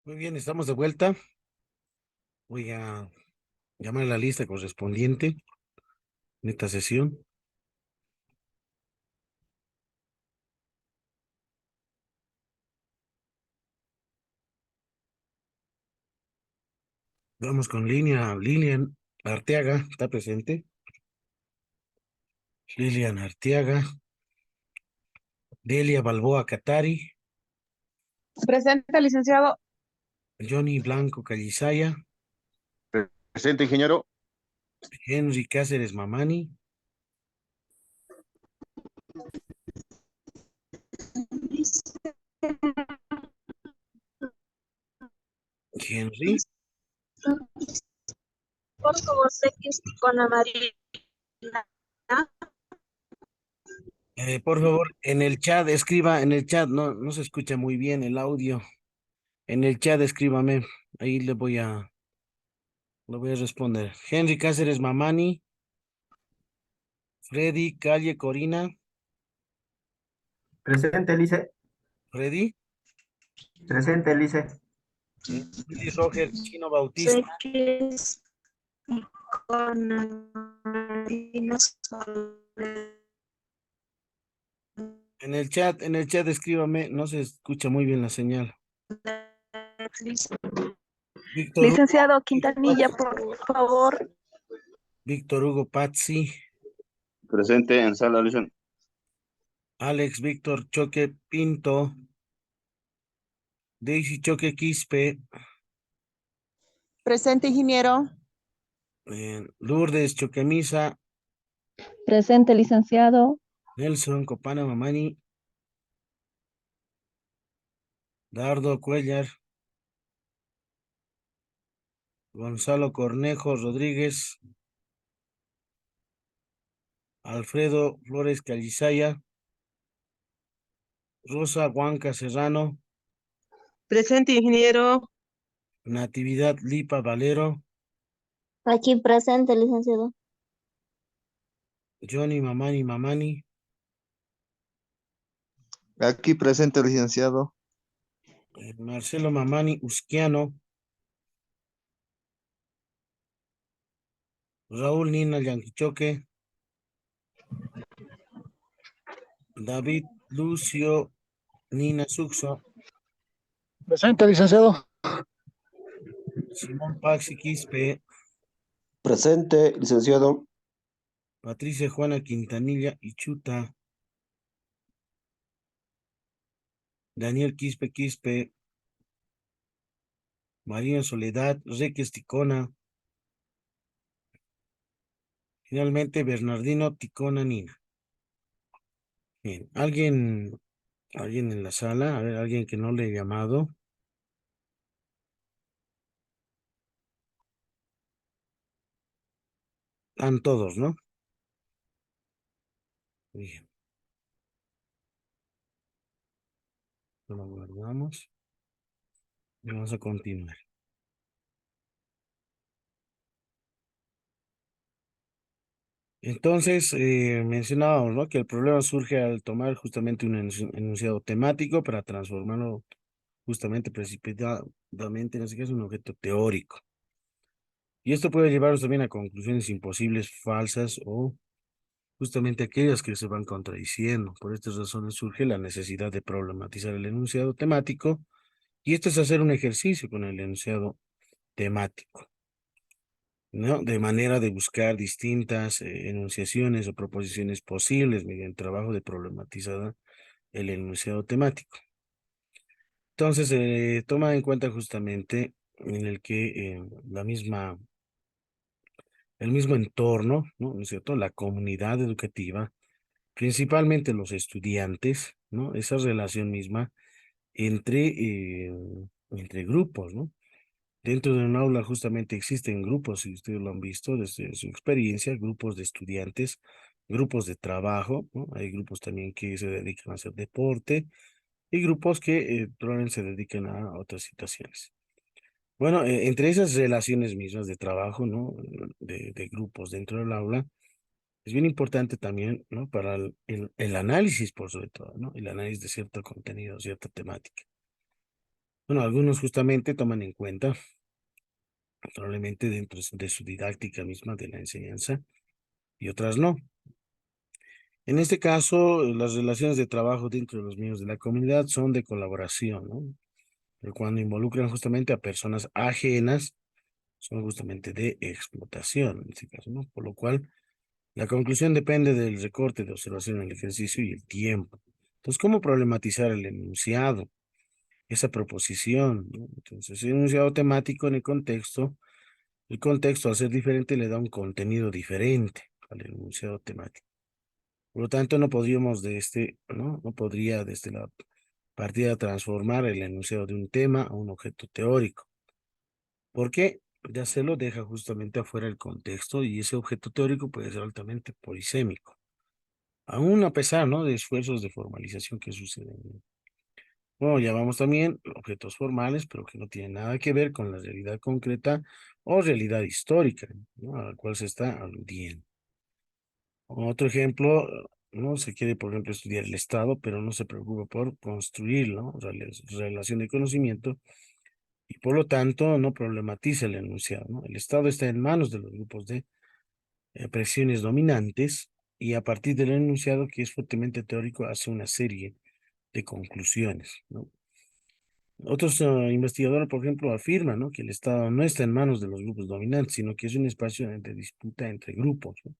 Muy bien, estamos de vuelta. Voy a llamar a la lista correspondiente en esta sesión. Vamos con Lilian Arteaga, ¿está presente? Lilian Arteaga, Delia Balboa Catari, Presente, licenciado. Johnny Blanco Callisaya, Presente, ingeniero. Henry Cáceres Mamani, Henry. Por favor, sé que estoy con Amarina. Por favor, en el chat, escriba en el chat, no se escucha muy bien el audio. En el chat escríbame, ahí le voy a responder. Henry Cáceres Mamani, Freddy Calle Corina, Presente, Lice. Freddy, Presente, Lice. Willy Roger Chino Sé Bautista. que estoy con Amarina Soledad. En el chat escríbame, no se escucha muy bien la señal. Víctor Hugo, Licenciado Quintanilla, por favor. Víctor Hugo Pazzi, Presente en sala, Luciano. Alex Víctor Choque Pinto, Daisy Choque Quispe, Presente, ingeniero. Lourdes Choquemisa, Presente, licenciado. Nelson Copana Mamani, Dardo Cuellar, Gonzalo Cornejo Rodríguez, Alfredo Flores Calizaya, Rosa Huanca Serrano, Presente, ingeniero. Natividad Lipa Valero, Aquí presente, licenciado. Johnny Mamani, Aquí presente, licenciado. Marcelo Mamani Usquiano, Raúl Nina Yanquichoque, David Lucio Nina Suxo, Presente, licenciado. Simón Paxi Quispe, Presente, licenciado. Patricia Juana Quintanilla Ichuta, Daniel Quispe, María Soledad Reques Ticona, finalmente Bernardino Ticona Nina. Bien, alguien en la sala, a ver, alguien que no le he llamado. Están todos, ¿no? Bien, lo guardamos. Y vamos a continuar. Entonces, mencionábamos, ¿no? Que el problema surge al tomar justamente un enunciado temático para transformarlo justamente precipitadamente, en este caso, un objeto teórico. Y esto puede llevarnos también a conclusiones imposibles, falsas o justamente aquellas que se van contradiciendo. Por estas razones surge la necesidad de problematizar el enunciado temático, y esto es hacer un ejercicio con el enunciado temático, ¿no? De manera de buscar distintas enunciaciones o proposiciones posibles mediante trabajo de problematizar el enunciado temático. Entonces, toma en cuenta justamente en el que el mismo entorno, ¿no es cierto? La comunidad educativa, principalmente los estudiantes, ¿no? Esa relación misma entre, entre grupos, ¿no? Dentro de un aula justamente existen grupos, si ustedes lo han visto desde su experiencia, grupos de estudiantes, grupos de trabajo, ¿no? Hay grupos también que se dedican a hacer deporte y grupos que probablemente se dedican a otras situaciones. Bueno, entre esas relaciones mismas de trabajo, ¿no? De grupos dentro del aula, es bien importante también, ¿no? Para el análisis, por sobre todo, ¿no? El análisis de cierto contenido, cierta temática. Bueno, algunos justamente toman en cuenta, probablemente dentro de su didáctica misma de la enseñanza, y otras no. En este caso, las relaciones de trabajo dentro de los miembros de la comunidad son de colaboración, ¿no? Pero cuando involucran justamente a personas ajenas, son justamente de explotación, en este caso, ¿no? Por lo cual, la conclusión depende del recorte de observación en el ejercicio y el tiempo. Entonces, ¿cómo problematizar el enunciado? Esa proposición, ¿no? Entonces, el enunciado temático en el contexto al ser diferente le da un contenido diferente al enunciado temático. Por lo tanto, no podríamos ¿no? No podría desde la partida transformar el enunciado de un tema a un objeto teórico. ¿Por qué? Ya se lo deja justamente afuera el contexto y ese objeto teórico puede ser altamente polisémico. Aún a pesar, ¿no? de esfuerzos de formalización que suceden. Bueno, llamamos también objetos formales, pero que no tienen nada que ver con la realidad concreta o realidad histórica, ¿no? a la cual se está aludiendo. Otro ejemplo, ¿no? Se quiere, por ejemplo, estudiar el Estado, pero no se preocupa por construirlo, ¿no? Relación de conocimiento, y por lo tanto no problematiza el enunciado, ¿no? El Estado está en manos de los grupos de presiones dominantes, y a partir del enunciado, que es fuertemente teórico, hace una serie de conclusiones, ¿no? Otros investigadores, por ejemplo, afirman, ¿no? que el Estado no está en manos de los grupos dominantes, sino que es un espacio de disputa entre grupos, ¿no?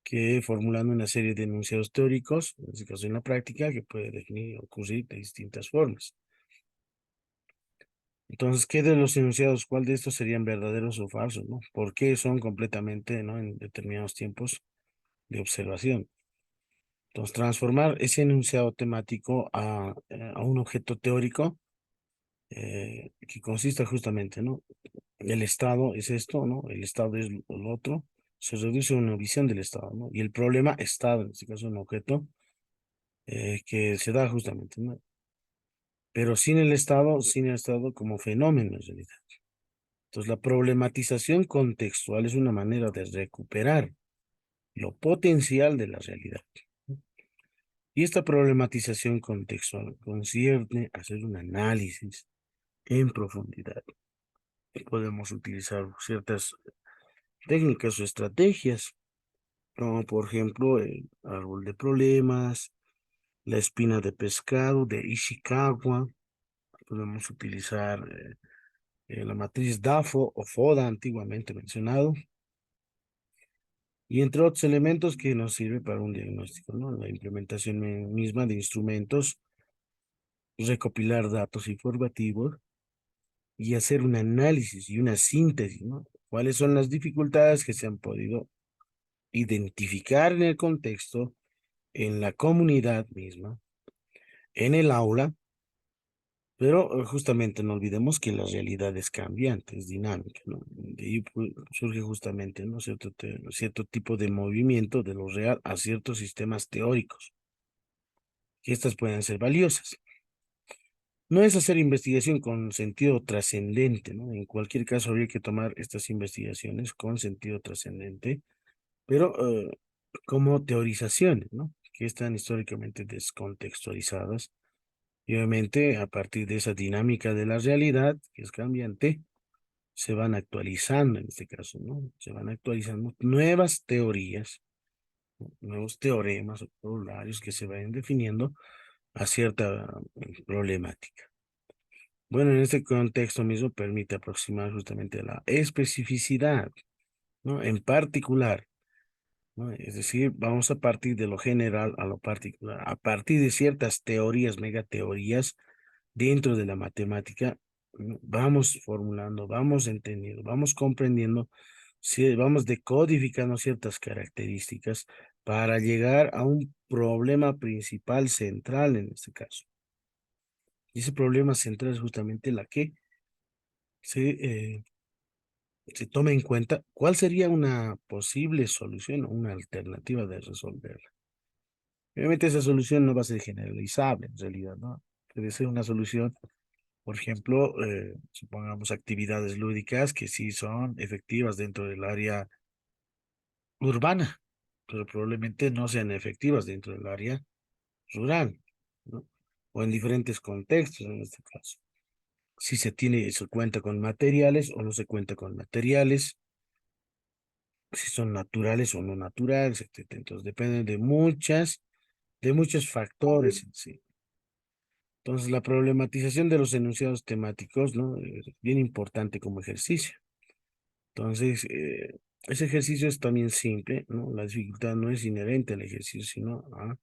que formulando una serie de enunciados teóricos, en este caso en la práctica, que puede definir o ocurrir de distintas formas. Entonces, ¿qué de los enunciados, cuál de estos serían verdaderos o falsos, ¿no? ¿Por qué son completamente, ¿no? en determinados tiempos de observación? Entonces, transformar ese enunciado temático a un objeto teórico que consista justamente, ¿no? El Estado es esto, ¿no? El Estado es lo otro. Se reduce a una visión del Estado, ¿no? Y el problema Estado, en este caso un objeto, que se da justamente, ¿no? Pero sin el Estado como fenómeno en realidad. Entonces, la problematización contextual es una manera de recuperar lo potencial de la realidad. Y esta problematización contextual concierne a hacer un análisis en profundidad. Podemos utilizar ciertas técnicas o estrategias, como por ejemplo el árbol de problemas, la espina de pescado de Ishikawa. Podemos utilizar la matriz DAFO o FODA, antiguamente mencionado, y entre otros elementos que nos sirve para un diagnóstico, ¿no? La implementación misma de instrumentos, recopilar datos informativos y hacer un análisis y una síntesis, ¿no? ¿Cuáles son las dificultades que se han podido identificar en el contexto, en la comunidad misma, en el aula? Pero justamente no olvidemos que la realidad es cambiante, es dinámica, ¿no? De ahí surge justamente, ¿no? Cierto tipo de movimiento de lo real a ciertos sistemas teóricos, que estas pueden ser valiosas. No es hacer investigación con sentido trascendente, ¿no? En cualquier caso habría que tomar estas investigaciones con sentido trascendente, pero como teorizaciones, ¿no? Que están históricamente descontextualizadas. Y obviamente, a partir de esa dinámica de la realidad, que es cambiante, se van actualizando en este caso, ¿no? Se van actualizando nuevas teorías, ¿no? Nuevos teoremas o corolarios que se vayan definiendo a cierta problemática. Bueno, en este contexto mismo permite aproximar justamente la especificidad, ¿no? En particular, ¿no? Es decir, vamos a partir de lo general a lo particular, a partir de ciertas teorías, megateorías, dentro de la matemática, ¿no? Vamos formulando, vamos entendiendo, vamos comprendiendo, vamos decodificando ciertas características para llegar a un problema principal central en este caso. Y ese problema central es justamente la que se toma en cuenta cuál sería una posible solución o una alternativa de resolverla. Obviamente esa solución no va a ser generalizable en realidad, ¿no? Debe ser una solución. Por ejemplo, supongamos actividades lúdicas que sí son efectivas dentro del área urbana, pero probablemente no sean efectivas dentro del área rural, ¿no? O en diferentes contextos en este caso. si se cuenta con materiales o no se cuenta con materiales, si son naturales o no naturales, etcétera. Entonces depende de muchos factores en sí. Entonces la problematización de los enunciados temáticos, ¿no? Es bien importante como ejercicio. Entonces, ese ejercicio es también simple, ¿no? La dificultad no es inherente al ejercicio, sino a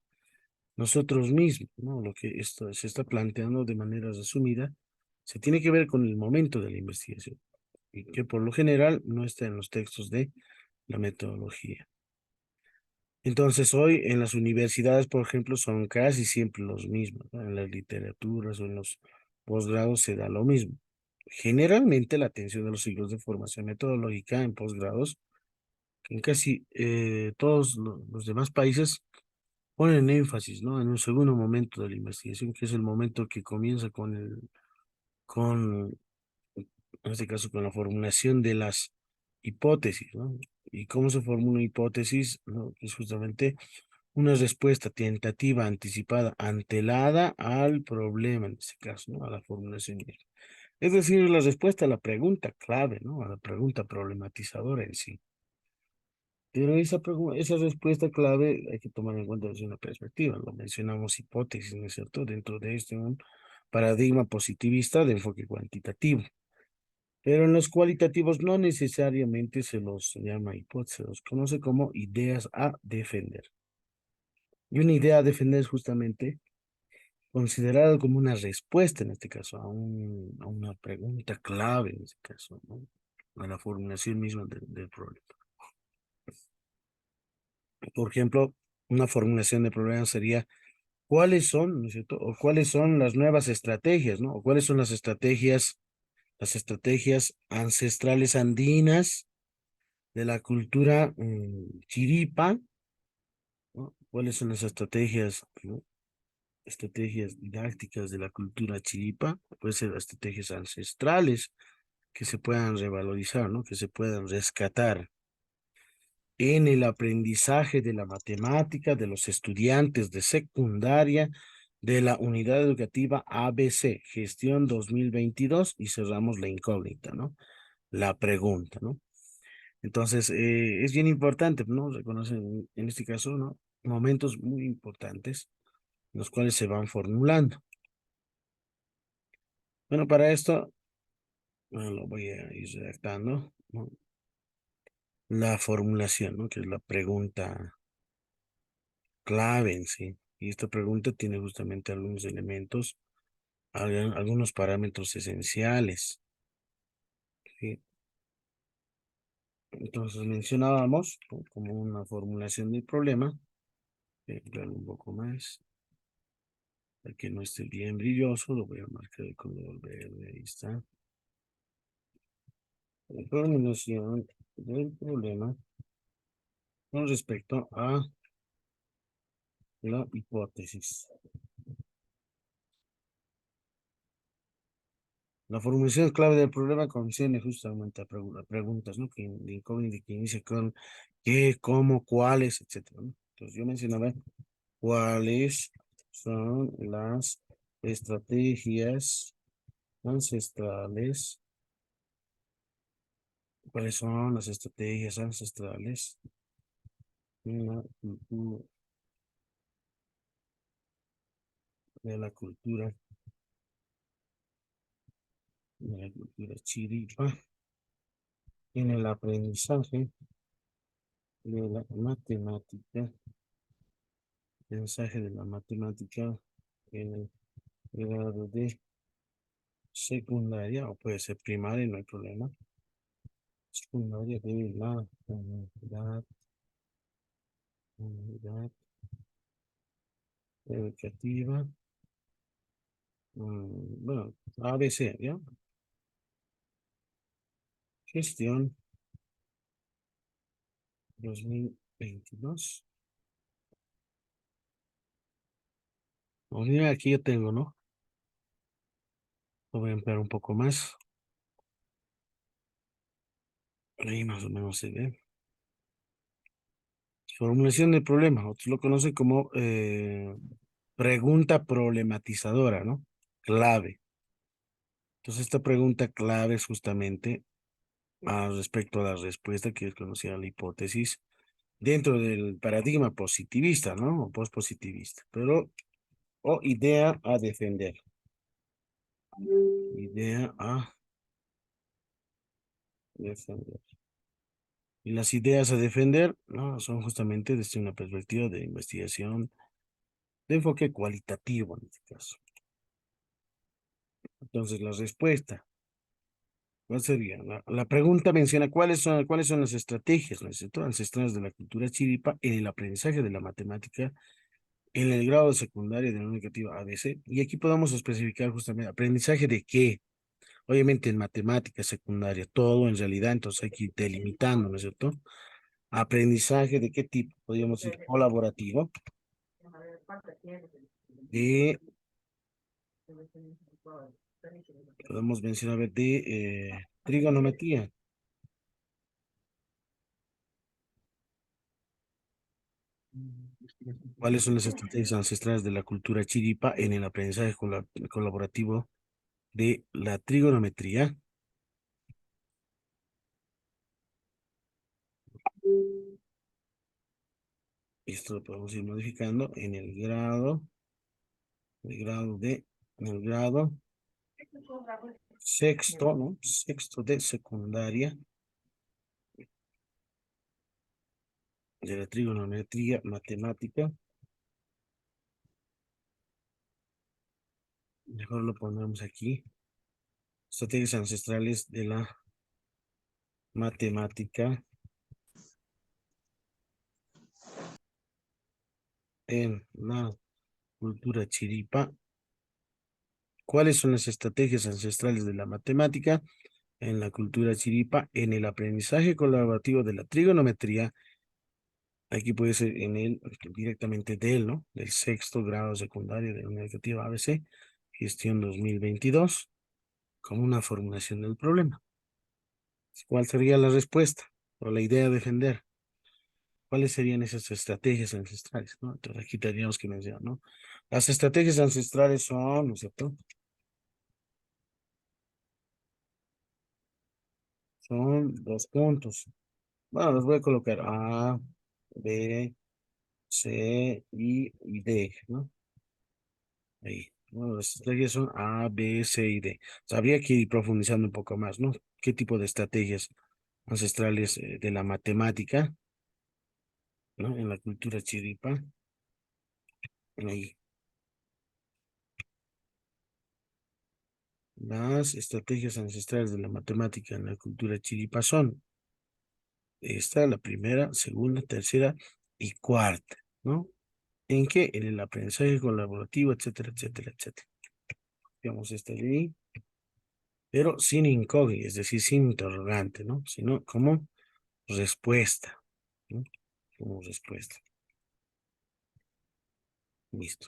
nosotros mismos, ¿no? Lo que esto se está planteando de manera resumida, se tiene que ver con el momento de la investigación, y que por lo general no está en los textos de la metodología. Entonces, hoy en las universidades, por ejemplo, son casi siempre los mismos, ¿no? En las literaturas o en los posgrados se da lo mismo. Generalmente la atención de los ciclos de formación metodológica en posgrados, en casi todos los demás países, ponen énfasis, ¿no? En un segundo momento de la investigación, que es el momento que comienza con, en este caso, con la formulación de las hipótesis, ¿no? ¿Y cómo se formula una hipótesis? ¿No? Es justamente una respuesta tentativa, anticipada, antelada al problema, en este caso, ¿no? A la formulación misma. Es decir, la respuesta a la pregunta clave, ¿no? A la pregunta problematizadora en sí. Pero esa respuesta clave hay que tomar en cuenta desde una perspectiva. Lo mencionamos hipótesis, ¿no es cierto? Dentro de este un paradigma positivista de enfoque cuantitativo. Pero en los cualitativos no necesariamente se los llama hipótesis, se los conoce como ideas a defender. Y una idea a defender es justamente considerado como una respuesta, en este caso, a una pregunta clave, en este caso, ¿no? A la formulación misma del problema. Por ejemplo, una formulación de problema sería, ¿cuáles son, ¿no es cierto? O cuáles son las nuevas estrategias, ¿no? O cuáles son las estrategias ancestrales andinas de la cultura chiripa, ¿no? ¿Cuáles son las estrategias, ¿no? Estrategias didácticas de la cultura chiripa? Pueden ser estrategias ancestrales que se puedan revalorizar, ¿no? Que se puedan rescatar en el aprendizaje de la matemática de los estudiantes de secundaria de la unidad educativa ABC, gestión 2022, y cerramos la incógnita, ¿no? La pregunta, ¿no? Entonces, es bien importante, ¿no? Reconocer en este caso, ¿no? Momentos muy importantes, los cuales se van formulando. Bueno, para esto, lo voy a ir redactando, ¿no? La formulación, ¿no? Que es la pregunta clave en sí. Y esta pregunta tiene justamente algunos elementos, algunos parámetros esenciales, ¿sí? Entonces mencionábamos, ¿no? Como una formulación del problema, ampliarlo un poco más, para que no esté bien brilloso, lo voy a marcar de color verde, ahí está. La formulación del problema con respecto a la hipótesis. La formulación clave del problema concierne justamente a preguntas, ¿no? De incógnita que inicia con qué, cómo, cuáles, etcétera, ¿no? Entonces yo mencionaba cuáles son las estrategias ancestrales, cuáles son las estrategias ancestrales de la cultura, de la cultura chiripa en el aprendizaje de la matemática, mensaje de la matemática en el grado de secundaria, o puede ser primaria, no hay problema. Secundaria de la unidad educativa. Bueno, ABC, ¿ya? Gestión 2022. Mira, aquí yo tengo, ¿no? Lo voy a ampliar un poco más. Ahí más o menos se ve. Formulación del problema. Otros lo conocen como pregunta problematizadora, ¿no? Clave. Entonces, esta pregunta clave es justamente respecto a la respuesta que es conocida la hipótesis dentro del paradigma positivista, ¿no? O postpositivista, pero, o idea a defender. Idea a defender. Y las ideas a defender, ¿no? Son justamente desde una perspectiva de investigación, de enfoque cualitativo en este caso. Entonces, la respuesta, ¿cuál sería? La pregunta menciona cuáles son las estrategias, ancestrales de la cultura chiripa en el aprendizaje de la matemática en el grado de secundaria de la educativa ABC. Y aquí podemos especificar justamente aprendizaje de qué. Obviamente en matemática secundaria, todo en realidad, entonces hay que ir delimitando, ¿no es cierto? Aprendizaje de qué tipo, podríamos decir colaborativo, de, podemos mencionar de trigonometría. ¿Cuáles son las estrategias ancestrales de la cultura chiripa en el aprendizaje colaborativo de la trigonometría? Esto lo podemos ir modificando en el grado en el grado sexto, ¿no? Sexto de secundaria de la trigonometría matemática. Mejor lo ponemos aquí. Estrategias ancestrales de la matemática en la cultura chiripa. ¿Cuáles son las estrategias ancestrales de la matemática en la cultura chiripa en el aprendizaje colaborativo de la trigonometría? Aquí puede ser directamente ¿no? Del sexto grado secundario de la Unidad Educativa ABC, gestión 2022, como una formulación del problema. ¿Cuál sería la respuesta o la idea a defender? ¿Cuáles serían esas estrategias ancestrales, ¿no? Entonces aquí tendríamos que mencionar, ¿no? Las estrategias ancestrales son, ¿no es cierto? Son 2 puntos. Bueno, los voy a colocar A, B, C y D, ¿no? Ahí. Bueno, las estrategias son A, B, C y D. O sea, habría que ir profundizando un poco más, ¿no? ¿Qué tipo de estrategias ancestrales de la matemática, ¿no? En la cultura chiripa. Ahí. Las estrategias ancestrales de la matemática en la cultura chiripa son esta, la primera, segunda, tercera y cuarta, ¿no? ¿En qué? En el aprendizaje colaborativo, etcétera, etcétera, etcétera. Digamos esta ley, pero sin incógnita, es decir, sin interrogante, ¿no? Sino como respuesta, ¿no? Como respuesta. Listo.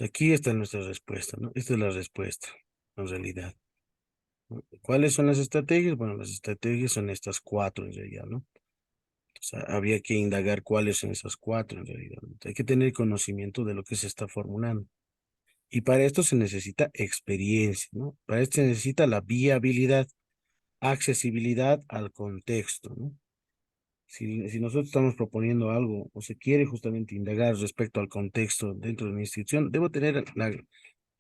Aquí está nuestra respuesta, ¿no? Esta es la respuesta, en realidad, ¿no? ¿Cuáles son las estrategias? Bueno, las estrategias son estas 4 en realidad, ¿no? O sea, había que indagar cuáles son esas 4 en realidad, ¿no? Hay que tener conocimiento de lo que se está formulando. Y para esto se necesita experiencia, ¿no? Para esto se necesita la viabilidad, accesibilidad al contexto, ¿no? Si nosotros estamos proponiendo algo o se quiere justamente indagar respecto al contexto dentro de una institución, debo tener la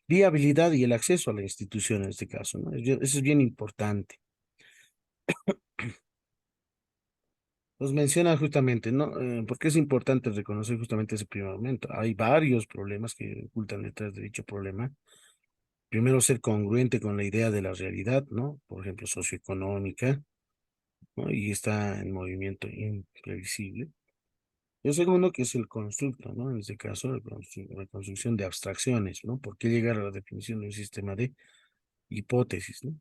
viabilidad y el acceso a la institución en este caso, ¿no? Eso es bien importante. Nos menciona justamente, ¿no? Porque es importante reconocer justamente ese primer momento. Hay varios problemas que ocultan detrás de dicho problema. Primero, ser congruente con la idea de la realidad, ¿no? Por ejemplo, socioeconómica, ¿no? Y está en movimiento imprevisible. Y el segundo, que es el constructo, ¿no? En este caso, la construcción de abstracciones, ¿no? ¿Por qué llegar a la definición de un sistema de hipótesis, ¿no?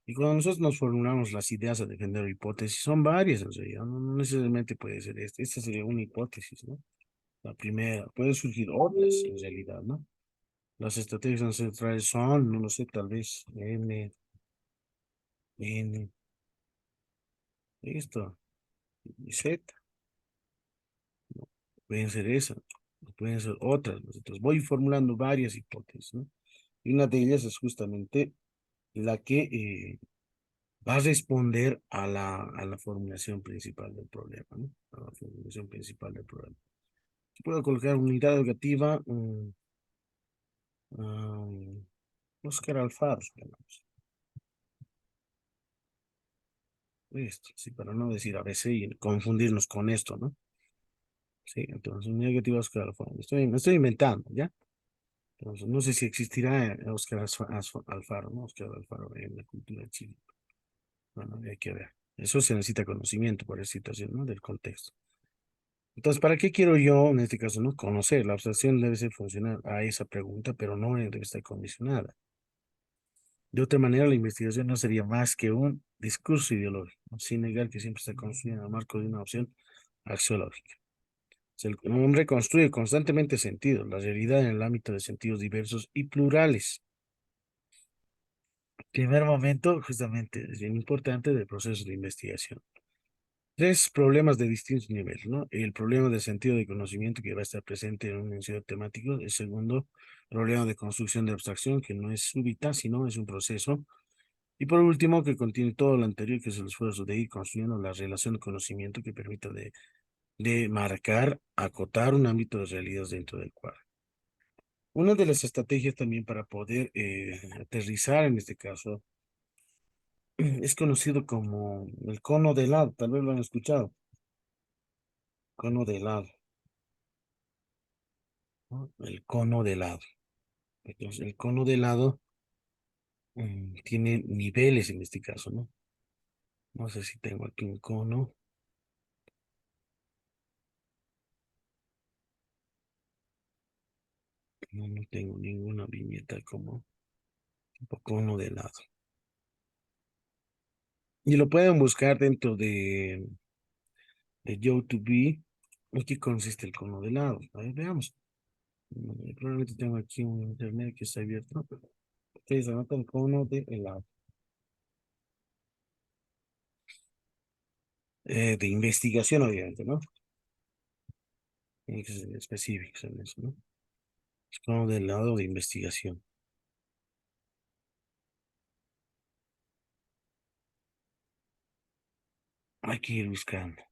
Y cuando nosotros nos formulamos las ideas a defender hipótesis, son varias en realidad, no necesariamente puede ser esta. Esta sería una hipótesis, ¿no? La primera, pueden surgir otras en realidad, ¿no? Las estrategias ancestrales son, no lo sé, tal vez N, esto, y Z, pueden ser esas, pueden ser otras. Entonces voy formulando varias hipótesis, ¿no? Y una de ellas es justamente la que va a responder a la formulación principal del problema, ¿no? A la formulación principal del problema. Puedo colocar unidad educativa, Oscar Alfaro, digamos. Listo, sí, para no decir a veces y confundirnos con esto, ¿no? Sí, entonces unidad educativa Oscar Alfaro. Me estoy inventando, ¿ya? Entonces, no sé si existirá Oscar Alfaro, ¿no? Oscar Alfaro en la cultura de Chile. Bueno, hay que ver. Eso se necesita conocimiento por esa situación, ¿no? Del contexto. Entonces, ¿para qué quiero yo, en este caso, no conocer? La abstracción debe ser funcional a esa pregunta, pero no debe estar condicionada. De otra manera, la investigación no sería más que un discurso ideológico, ¿no? Sin negar que siempre está construida en el marco de una opción axiológica. O sea, el hombre construye constantemente sentidos, la realidad en el ámbito de sentidos diversos y plurales. Primer momento, justamente, es bien importante del proceso de investigación. Tres problemas de distintos niveles, ¿no? El problema de sentido de conocimiento que va a estar presente en un enunciado temático. El segundo, problema de construcción de abstracción, que no es súbita, sino es un proceso. Y por último, que contiene todo lo anterior, que es el esfuerzo de ir construyendo la relación de conocimiento que permita de marcar, acotar un ámbito de realidad dentro del cuadro. Una de las estrategias también para poder aterrizar en este caso es conocido como el cono de helado, tal vez lo han escuchado, cono de helado, ¿no? El cono de helado. Entonces, el cono de helado tiene niveles en este caso, ¿no? No sé si tengo aquí un cono. No, no tengo ninguna viñeta como tipo cono de helado. Y lo pueden buscar dentro de Yo2B. ¿En qué consiste el cono de helado? A ver, veamos. Probablemente tengo aquí un internet que está abierto. Ustedes anotan cono de helado. De investigación, obviamente, ¿no? Tiene que ser específicos en eso, ¿no? Es cono de helado de investigación. Hay que ir buscando.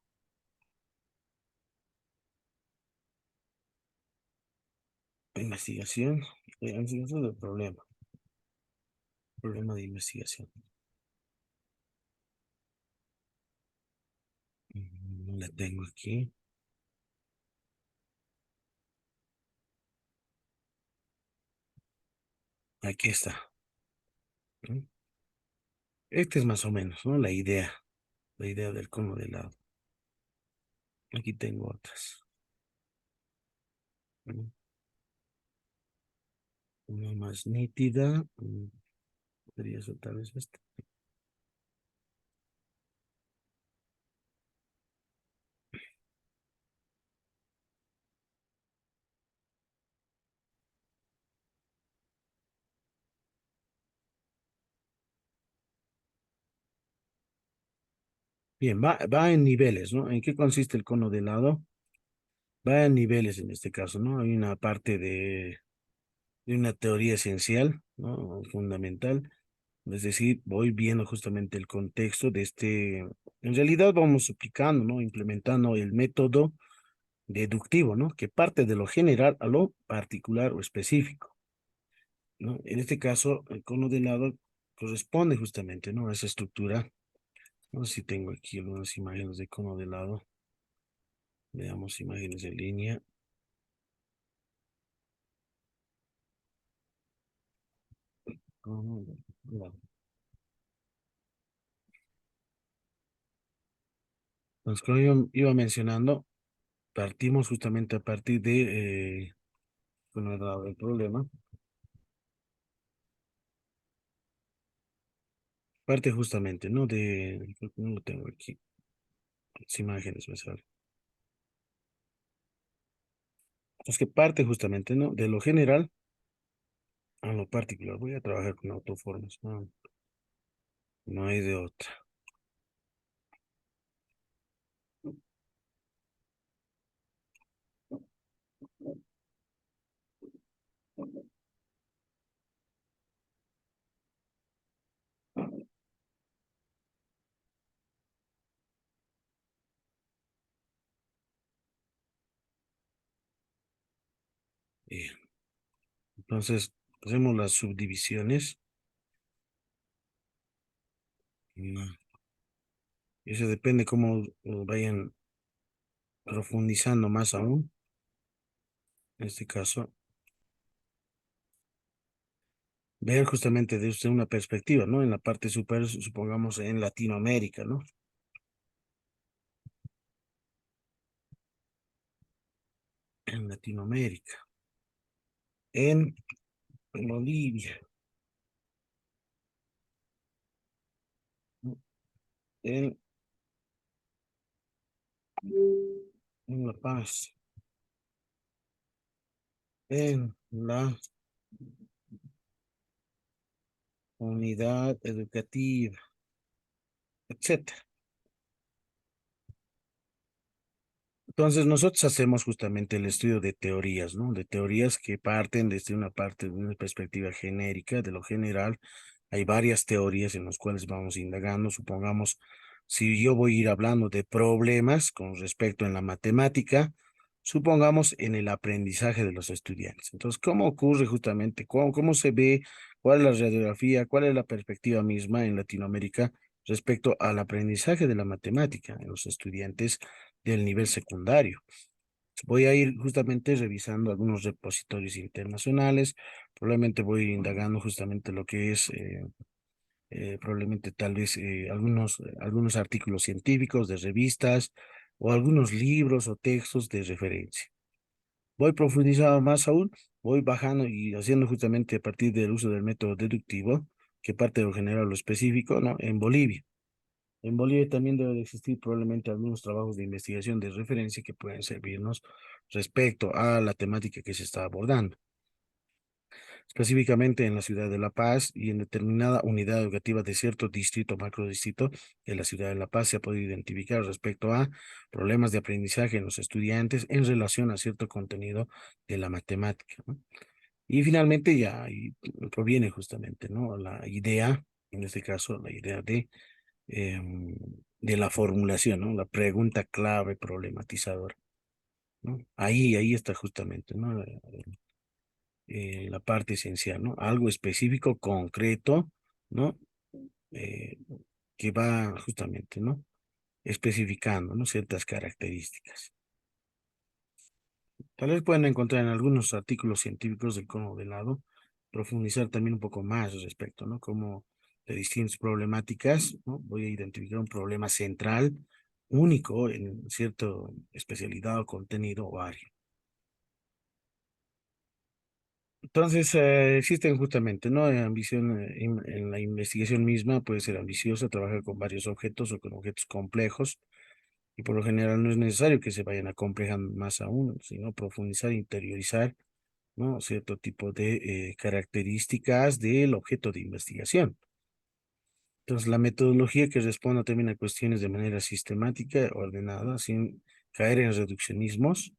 Investigación. Investigación del problema. Problema de investigación. No la tengo aquí. Aquí está. ¿No? Este es más o menos, ¿no? La idea del cono de helado. Aquí tengo otras. ¿No? Una más nítida. Podría ser tal vez esta. Bien, va en niveles, ¿no? ¿En qué consiste el cono de helado? Va en niveles en este caso, ¿no? Hay una parte de una teoría esencial, ¿no? Fundamental. Es decir, voy viendo justamente el contexto de este. En realidad vamos aplicando, ¿no? Implementando el método deductivo, ¿no? Que parte de lo general a lo particular o específico, ¿no? En este caso, el cono de helado corresponde justamente, ¿no? A esa estructura. No sé si tengo aquí algunas imágenes de cono de helado. Veamos imágenes en línea. Cono de helado. Entonces, como iba mencionando, partimos justamente a partir de, cono de helado del problema. Parte justamente, ¿no? Creo que no lo tengo aquí. Las imágenes me salen. Es que parte justamente, ¿no? De lo general a lo particular. Voy a trabajar con autoformas, ¿no? No hay de otra. Eh, entonces, hacemos las subdivisiones. Mm, Eso depende cómo vayan profundizando más aún. En este caso, ver justamente desde una perspectiva, ¿no? En la parte superior, supongamos en Latinoamérica, ¿no? En Latinoamérica, en Bolivia, ¿no? en, en La Paz, en la unidad educativa, etcétera. Entonces, nosotros hacemos justamente el estudio de teorías, ¿no? De teorías que parten desde una parte, de una perspectiva genérica, de lo general. Hay varias teorías en las cuales vamos indagando. Supongamos, si yo voy a ir hablando de problemas con respecto en la matemática, supongamos en el aprendizaje de los estudiantes. Entonces, ¿cómo ocurre justamente? ¿Cómo se ve? ¿Cuál es la radiografía? ¿Cuál es la perspectiva misma en Latinoamérica respecto al aprendizaje de la matemática en los estudiantes del nivel secundario? Voy a ir justamente revisando algunos repositorios internacionales, probablemente voy a ir indagando justamente lo que es, probablemente tal vez algunos artículos científicos de revistas o algunos libros o textos de referencia. Voy profundizando más aún, voy bajando y haciendo justamente a partir del uso del método deductivo, que parte de lo general a lo específico, ¿no? En Bolivia. En Bolivia también debe de existir probablemente algunos trabajos de investigación de referencia que pueden servirnos respecto a la temática que se está abordando. Específicamente en la ciudad de La Paz y en determinada unidad educativa de cierto distrito, macrodistrito de la ciudad de La Paz se ha podido identificar respecto a problemas de aprendizaje en los estudiantes en relación a cierto contenido de la matemática, ¿no? Y finalmente ya ahí proviene justamente, ¿no? La idea, en este caso, la idea de la formulación, ¿no? La pregunta clave problematizadora, ¿no? Ahí está justamente, ¿no? La parte esencial, ¿no? Algo específico, concreto, ¿no? Eh, que va justamente, ¿no? Especificando, ¿no? Ciertas características. Tal vez pueden encontrar en algunos artículos científicos del cono de lado, profundizar también un poco más al respecto, ¿no? Como de distintas problemáticas, ¿no? Voy a identificar un problema central, único en cierta especialidad o contenido o área. Entonces, existen justamente, ¿no? Ambición en la investigación misma puede ser ambiciosa, trabajar con varios objetos o con objetos complejos, y por lo general no es necesario que se vayan a complejar más aún, sino profundizar, interiorizar, ¿no? Cierto tipo de características del objeto de investigación. Entonces, la metodología que responda también a cuestiones de manera sistemática, ordenada, sin caer en reduccionismos,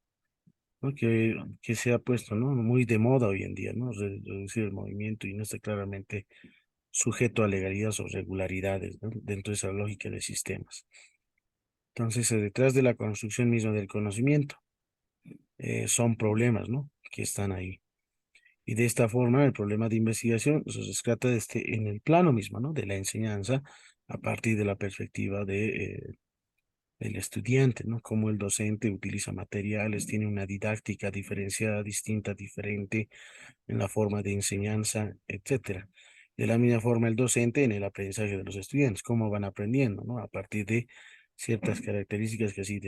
¿no? Que se ha puesto, ¿no? Muy de moda hoy en día, ¿no? Reducir el movimiento y no está claramente sujeto a legalidades o regularidades, ¿no? Dentro de esa lógica de sistemas. Entonces, detrás de la construcción misma del conocimiento, son problemas, ¿no? Que están ahí. Y de esta forma, el problema de investigación se rescata en el plano mismo, ¿no? De la enseñanza, a partir de la perspectiva del estudiante, ¿no? Cómo el docente utiliza materiales, tiene una didáctica diferenciada, distinta, diferente en la forma de enseñanza, etcétera. De la misma forma, el docente en el aprendizaje de los estudiantes, cómo van aprendiendo, ¿no? A partir de ciertas características que así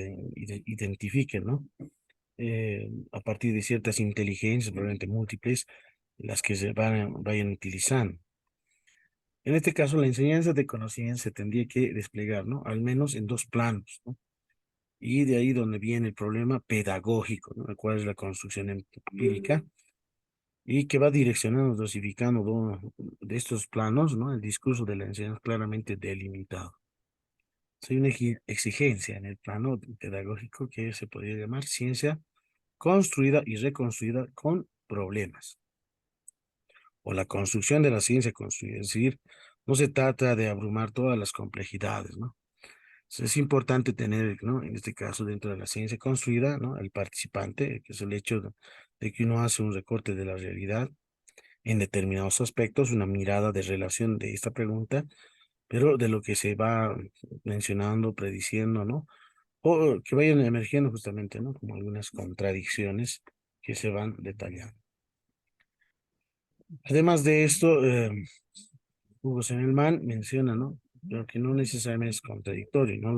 identifiquen, ¿no? A partir de ciertas inteligencias, probablemente múltiples, las que vayan utilizando. En este caso, la enseñanza de conocimiento se tendría que desplegar, ¿no? Al menos en dos planos, ¿no? Y de ahí donde viene el problema pedagógico, ¿no? El cual es la construcción empírica y que va direccionando, dosificando de estos planos, ¿no? El discurso de la enseñanza claramente delimitado. Hay una exigencia en el plano pedagógico que se podría llamar ciencia construida y reconstruida con problemas, o la construcción de la ciencia construida. Es decir, no se trata de abrumar todas las complejidades, ¿no? Es importante tener, ¿no? En este caso, dentro de la ciencia construida, ¿no? El participante, que es el hecho de que uno hace un recorte de la realidad en determinados aspectos, una mirada de relación de esta pregunta, pero de lo que se va mencionando, prediciendo, ¿no? O que vayan emergiendo justamente, ¿no? Como algunas contradicciones que se van detallando. Además de esto, Hugo Semelman menciona, ¿no? Pero que no necesariamente es contradictorio, no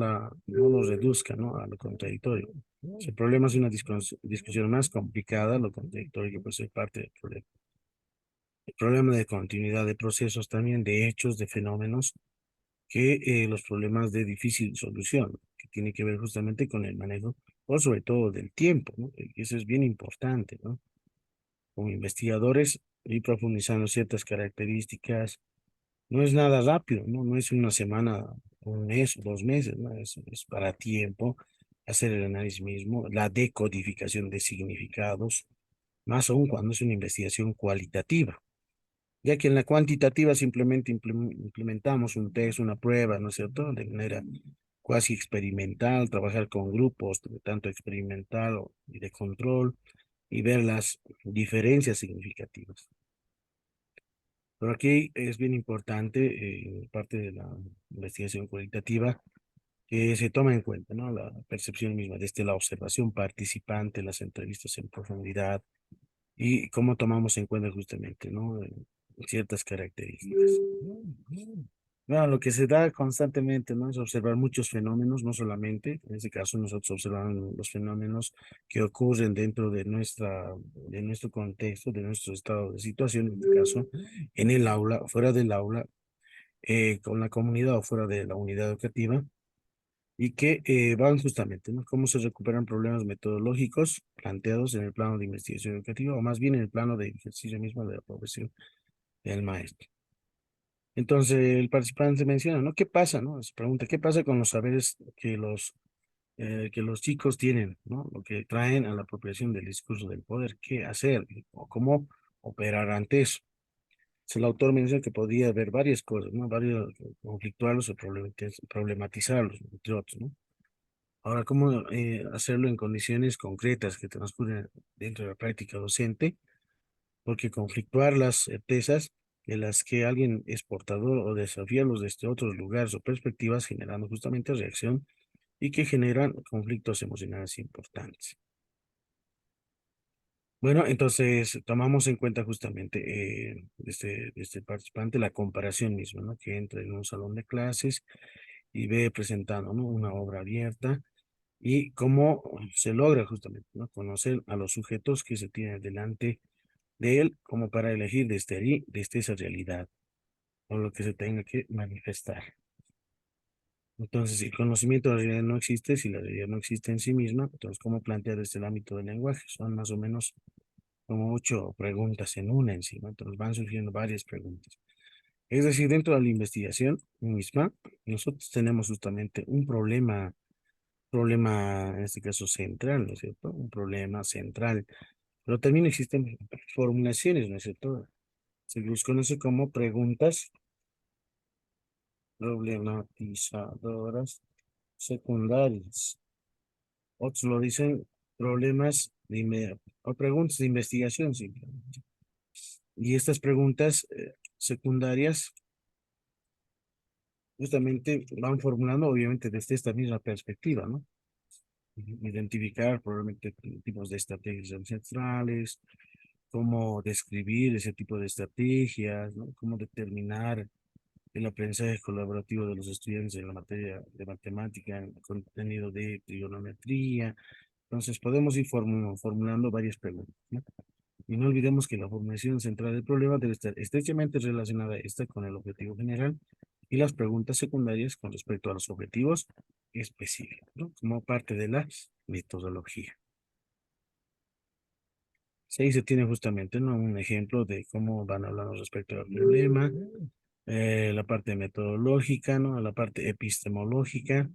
lo reduzca, ¿no? A lo contradictorio. Si el problema es una discusión más complicada, lo contradictorio que puede ser parte del problema. El problema de continuidad de procesos también, de hechos, de fenómenos, que los problemas de difícil solución, que tiene que ver justamente con el manejo, o sobre todo del tiempo, ¿no? Y eso es bien importante, ¿no? Como investigadores, ir profundizando ciertas características, no es nada rápido, ¿no? No es una semana, un mes, 2 meses, ¿no? Es para tiempo, hacer el análisis mismo, la decodificación de significados, más aún cuando es una investigación cualitativa, ya que en la cuantitativa simplemente implementamos un test, una prueba, ¿no es cierto? De manera cuasi experimental, trabajar con grupos, tanto experimental y de control, y ver las diferencias significativas. Pero aquí es bien importante, parte de la investigación cualitativa, que se toma en cuenta, ¿no? La percepción misma, desde la observación participante, las entrevistas en profundidad, y cómo tomamos en cuenta justamente, ¿no? Ciertas características. Bueno, lo que se da constantemente, ¿no? Es observar muchos fenómenos, no solamente, en este caso nosotros observamos los fenómenos que ocurren dentro de nuestro contexto, de nuestro estado de situación, en este caso, en el aula, fuera del aula, con la comunidad o fuera de la unidad educativa, y que van justamente, ¿no? Cómo se recuperan problemas metodológicos planteados en el plano de investigación educativa, o más bien en el plano de ejercicio mismo de la profesión del maestro. Entonces, el participante menciona, ¿no? ¿Qué pasa, no? Se pregunta, ¿qué pasa con los saberes que los chicos tienen, ¿no? Lo que traen a la apropiación del discurso del poder, ¿qué hacer? O cómo operar ante eso. Entonces, el autor menciona que podría haber varias cosas, ¿no? Varios conflictuarlos o problematizarlos, entre otros, ¿no? Ahora, ¿cómo hacerlo en condiciones concretas que transcurren dentro de la práctica docente? Porque conflictuar las certezas de las que alguien es portador o desafiarlos desde otros lugares o perspectivas, generando justamente reacción y que generan conflictos emocionales importantes. Bueno, entonces tomamos en cuenta justamente de este participante la comparación misma, ¿no? Que entra en un salón de clases y ve presentando, ¿no? Una obra abierta y cómo se logra justamente, ¿no? Conocer a los sujetos que se tienen delante de él como para elegir desde ahí, desde esa realidad o lo que se tenga que manifestar. Entonces, si el conocimiento de la realidad no existe, si la realidad no existe en sí misma, entonces, ¿cómo plantear desde el ámbito del lenguaje? Son más o menos como 8 preguntas en una encima, entonces van surgiendo varias preguntas. Es decir, dentro de la investigación misma, nosotros tenemos justamente un problema en este caso central, ¿no es cierto? Un problema central, pero también existen formulaciones, ¿no es cierto? Se los conoce como preguntas problematizadoras secundarias. Otros lo dicen problemas o preguntas de investigación simplemente. Y estas preguntas secundarias justamente van formulando obviamente desde esta misma perspectiva, ¿no? Identificar probablemente tipos de estrategias ancestrales, cómo describir ese tipo de estrategias, ¿no? Cómo determinar el aprendizaje colaborativo de los estudiantes en la materia de matemática, en el contenido de trigonometría. Entonces, podemos ir formulando varias preguntas, ¿no? Y no olvidemos que la formulación central del problema debe estar estrechamente relacionada esta con el objetivo general y las preguntas secundarias con respecto a los objetivos específicos, ¿no? Como parte de la metodología. Sí, se tiene justamente, ¿no? Un ejemplo de cómo van hablando respecto al problema, la parte metodológica, ¿no? La parte epistemológica.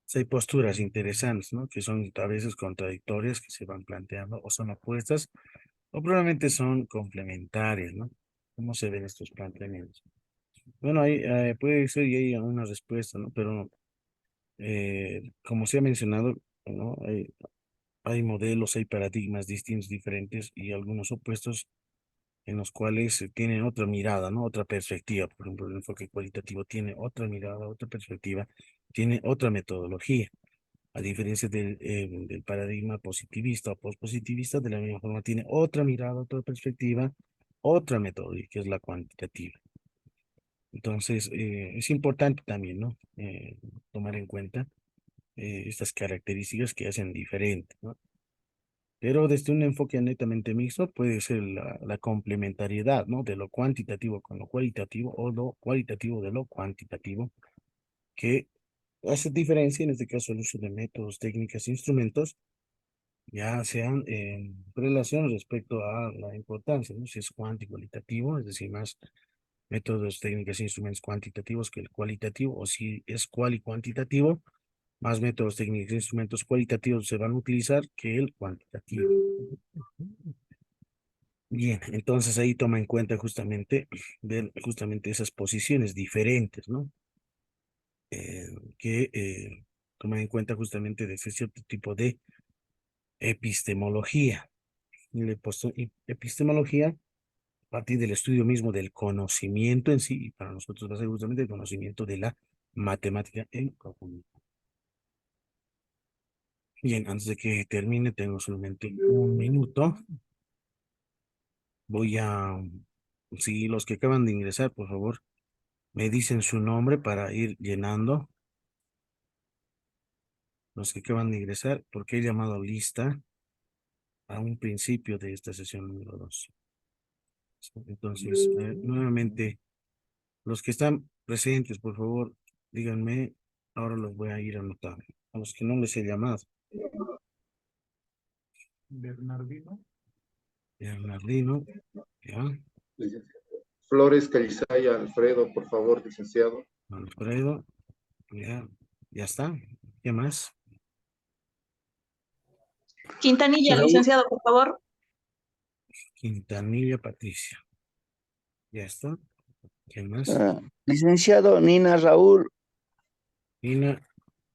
Sí, hay posturas interesantes, ¿no? Que son a veces contradictorias, que se van planteando, o son opuestas, o probablemente son complementarias, ¿no? ¿Cómo se ven estos planteamientos? Bueno, ahí puede ser y hay una respuesta, ¿no? Pero como se ha mencionado, ¿no? Hay modelos, hay paradigmas distintos, diferentes y algunos opuestos en los cuales tienen otra mirada, ¿no? Otra perspectiva. Por ejemplo, el enfoque cualitativo tiene otra mirada, otra perspectiva, tiene otra metodología. A diferencia del paradigma positivista o pospositivista, de la misma forma tiene otra mirada, otra perspectiva, otra metodología, que es la cuantitativa. Entonces, es importante también, ¿no? Tomar en cuenta estas características que hacen diferente, ¿no? Pero desde un enfoque netamente mixto puede ser la complementariedad, ¿no? De lo cuantitativo con lo cualitativo o lo cualitativo de lo cuantitativo, que hace diferencia, en este caso, el uso de métodos, técnicas, instrumentos, ya sean en relación respecto a la importancia, ¿no? Si es cuantitativo, es decir, más métodos, técnicas, instrumentos cuantitativos que el cualitativo, o si es cuantitativo, más métodos, técnicas, instrumentos cualitativos se van a utilizar que el cuantitativo. Bien, entonces ahí toma en cuenta ver justamente esas posiciones diferentes, ¿no? Que toman en cuenta justamente de ese cierto tipo de epistemología. Y epistemología a partir del estudio mismo del conocimiento en sí, y para nosotros va a ser justamente el conocimiento de la matemática en conjunto. Bien, antes de que termine, tengo solamente un minuto. Voy a, si los que acaban de ingresar, por favor, me dicen su nombre para ir llenando. Los que acaban de ingresar, porque he llamado lista a un principio de esta sesión número 2. Entonces, nuevamente, los que están presentes, por favor, díganme, ahora los voy a ir anotando. A los que no les he llamado. Bernardino. Bernardino, ya. Flores Calizaya Alfredo, por favor, licenciado. Alfredo, ya. Ya está. ¿Qué más? Quintanilla, Raúl. licenciado, por favor. Quintanilla Patricia. Ya está. ¿Quién más? Licenciado Nina Raúl. Nina,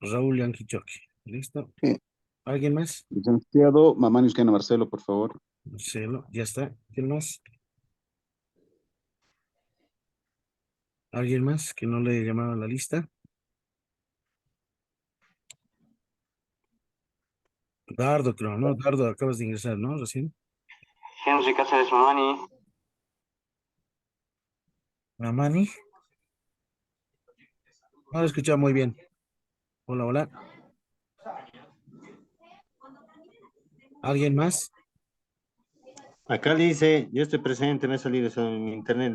Raúl Yanquichoque. ¿Listo? Sí. ¿Alguien más? Licenciado Mamani Usquena Marcelo, por favor. Marcelo, ya está. ¿Quién más? ¿Alguien más que no le he llamado a la lista? Dardo, creo, ¿no? Dardo, acabas de ingresar, ¿no? Recién. Henry Cáceres Mamani. Mamani. No lo he escuchado muy bien. Hola, hola. ¿Alguien más? Acá dice, yo estoy presente, me ha salido eso en mi internet.